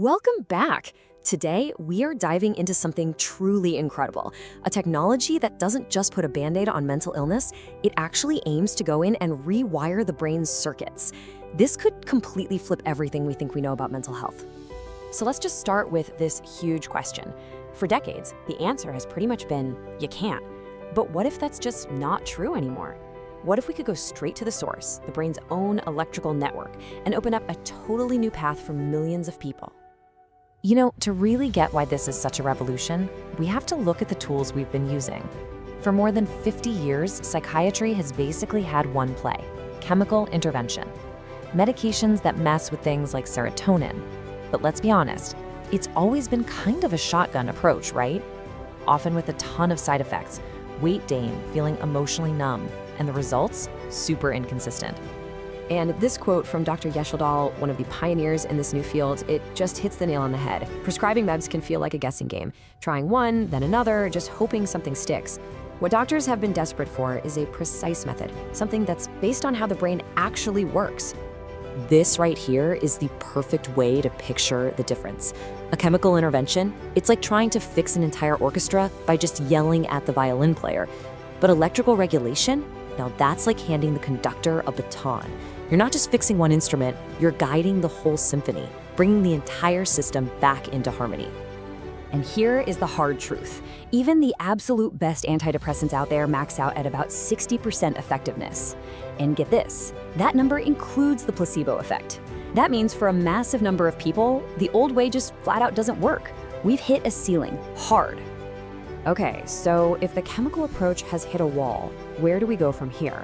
Welcome back! Today, we are diving into something truly incredible, a technology that doesn't just put a band-aid on mental illness, it actually aims to go in and rewire the brain's circuits. This could completely flip everything we think we know about mental health. So let's just start with this huge question. For decades, the answer has pretty much been, you can't. But what if that's just not true anymore? What if we could go straight to the source, the brain's own electrical network, and open up a totally new path for millions of people? You know, to really get why this is such a revolution, we have to look at the tools we've been using. For more than 50 years, psychiatry has basically had one play: chemical intervention. Medications that mess with things like serotonin. But let's be honest, it's always been kind of a shotgun approach, right? Often with a ton of side effects, weight gain, feeling emotionally numb, and the results, super inconsistent. And this quote from Dr. Yeşildal, one of the pioneers in this new field, it just hits the nail on the head. Prescribing meds can feel like a guessing game, trying one, then another, just hoping something sticks. What doctors have been desperate for is a precise method, something that's based on how the brain actually works. This right here is the perfect way to picture the difference. A chemical intervention, it's like trying to fix an entire orchestra by just yelling at the violin player. But electrical regulation, now that's like handing the conductor a baton. You're not just fixing one instrument, you're guiding the whole symphony, bringing the entire system back into harmony. And here is the hard truth. Even the absolute best antidepressants out there max out at about 60% effectiveness. And get this, that number includes the placebo effect. That means for a massive number of people, the old way just flat out doesn't work. We've hit a ceiling, hard. Okay, so if the chemical approach has hit a wall, where do we go from here?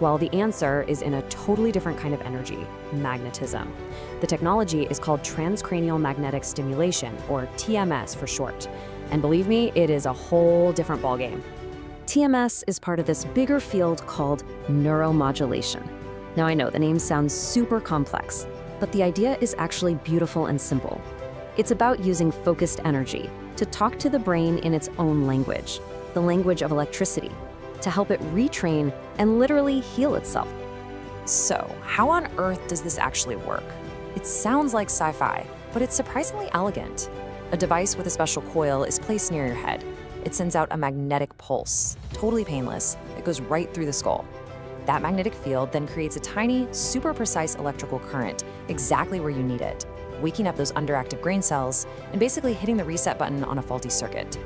Well, the answer is in a totally different kind of energy, magnetism. The technology is called Transcranial Magnetic Stimulation, or TMS for short. And believe me, it is a whole different ballgame. TMS is part of this bigger field called neuromodulation. Now I know the name sounds super complex, but the idea is actually beautiful and simple. It's about using focused energy to talk to the brain in its own language, the language of electricity, to help it retrain and literally heal itself. So, how on earth does this actually work? It sounds like sci-fi, but it's surprisingly elegant. A device with a special coil is placed near your head. It sends out a magnetic pulse, totally painless. It goes right through the skull. That magnetic field then creates a tiny, super precise electrical current, exactly where you need it, waking up those underactive brain cells and basically hitting the reset button on a faulty circuit.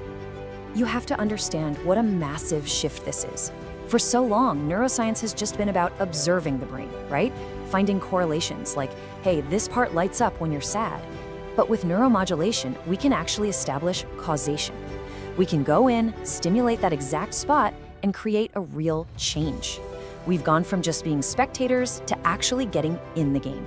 You have to understand what a massive shift this is. For so long, neuroscience has just been about observing the brain, right? Finding correlations like, hey, this part lights up when you're sad. But with neuromodulation, we can actually establish causation. We can go in, stimulate that exact spot, and create a real change. We've gone from just being spectators to actually getting in the game.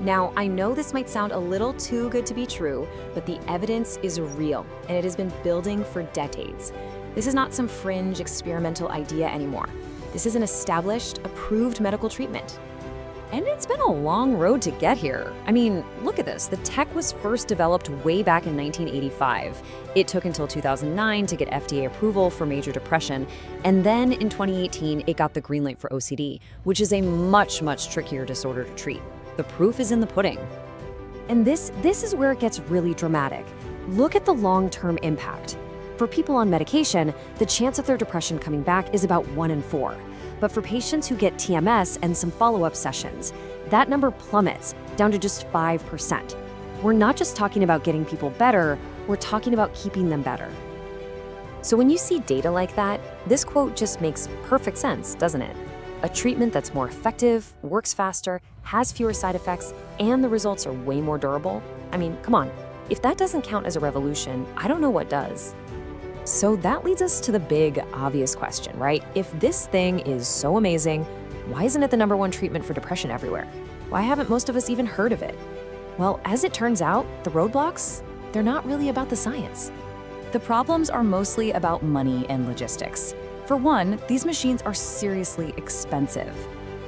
Now, I know this might sound a little too good to be true, but the evidence is real, and it has been building for decades. This is not some fringe experimental idea anymore. This is an established, approved medical treatment. And it's been a long road to get here. I mean, look at this. The tech was first developed way back in 1985. It took until 2009 to get FDA approval for major depression. And then in 2018, it got the green light for OCD, which is a much, much trickier disorder to treat. The proof is in the pudding. And this is where it gets really dramatic. Look at the long-term impact. For people on medication, the chance of their depression coming back is about 1 in 4. But for patients who get TMS and some follow-up sessions, that number plummets down to just 5%. We're not just talking about getting people better, we're talking about keeping them better. So when you see data like that, this quote just makes perfect sense, doesn't it? A treatment that's more effective, works faster, has fewer side effects, and the results are way more durable. I mean, come on, if that doesn't count as a revolution, I don't know what does. So that leads us to the big, obvious question, right? If this thing is so amazing, why isn't it the #1 treatment for depression everywhere? Why haven't most of us even heard of it? Well, as it turns out, the roadblocks, they're not really about the science. The problems are mostly about money and logistics. For one, these machines are seriously expensive.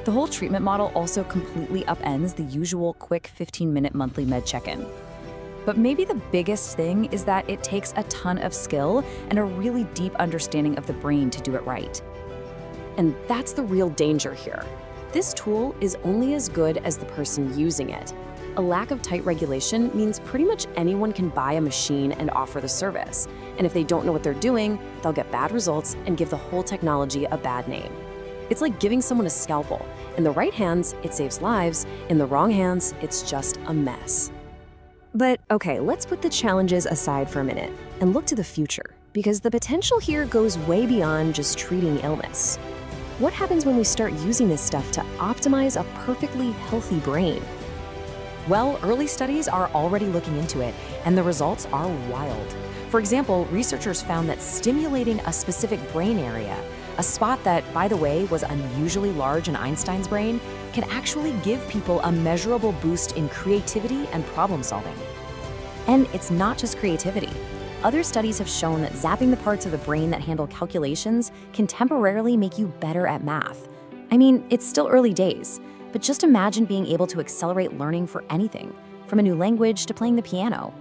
The whole treatment model also completely upends the usual quick 15-minute monthly med check-in. But maybe the biggest thing is that it takes a ton of skill and a really deep understanding of the brain to do it right. And that's the real danger here. This tool is only as good as the person using it. a lack of tight regulation means pretty much anyone can buy a machine and offer the service. And if they don't know what they're doing, they'll get bad results and give the whole technology a bad name. It's like giving someone a scalpel. In the right hands, it saves lives. In the wrong hands, it's just a mess. But okay, let's put the challenges aside for a minute and look to the future, because the potential here goes way beyond just treating illness. What happens when we start using this stuff to optimize a perfectly healthy brain? Well, early studies are already looking into it, and the results are wild. For example, researchers found that stimulating a specific brain area, a spot that, by the way, was unusually large in Einstein's brain, can actually give people a measurable boost in creativity and problem solving. And it's not just creativity. Other studies have shown that zapping the parts of the brain that handle calculations can temporarily make you better at math. I mean, it's still early days, but just imagine being able to accelerate learning for anything, from a new language to playing the piano.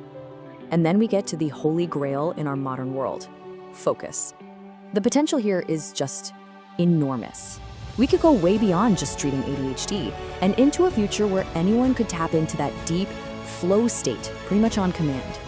And then we get to the holy grail in our modern world: focus. The potential here is just enormous. We could go way beyond just treating ADHD and into a future where anyone could tap into that deep flow state pretty much on command.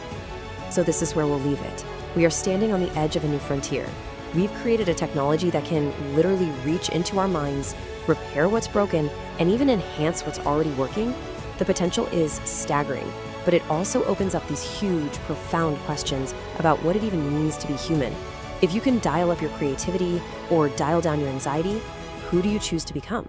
So this is where we'll leave it. We are standing on the edge of a new frontier. We've created a technology that can literally reach into our minds, repair what's broken, and even enhance what's already working. The potential is staggering, but it also opens up these huge, profound questions about what it even means to be human. If you can dial up your creativity or dial down your anxiety, who do you choose to become?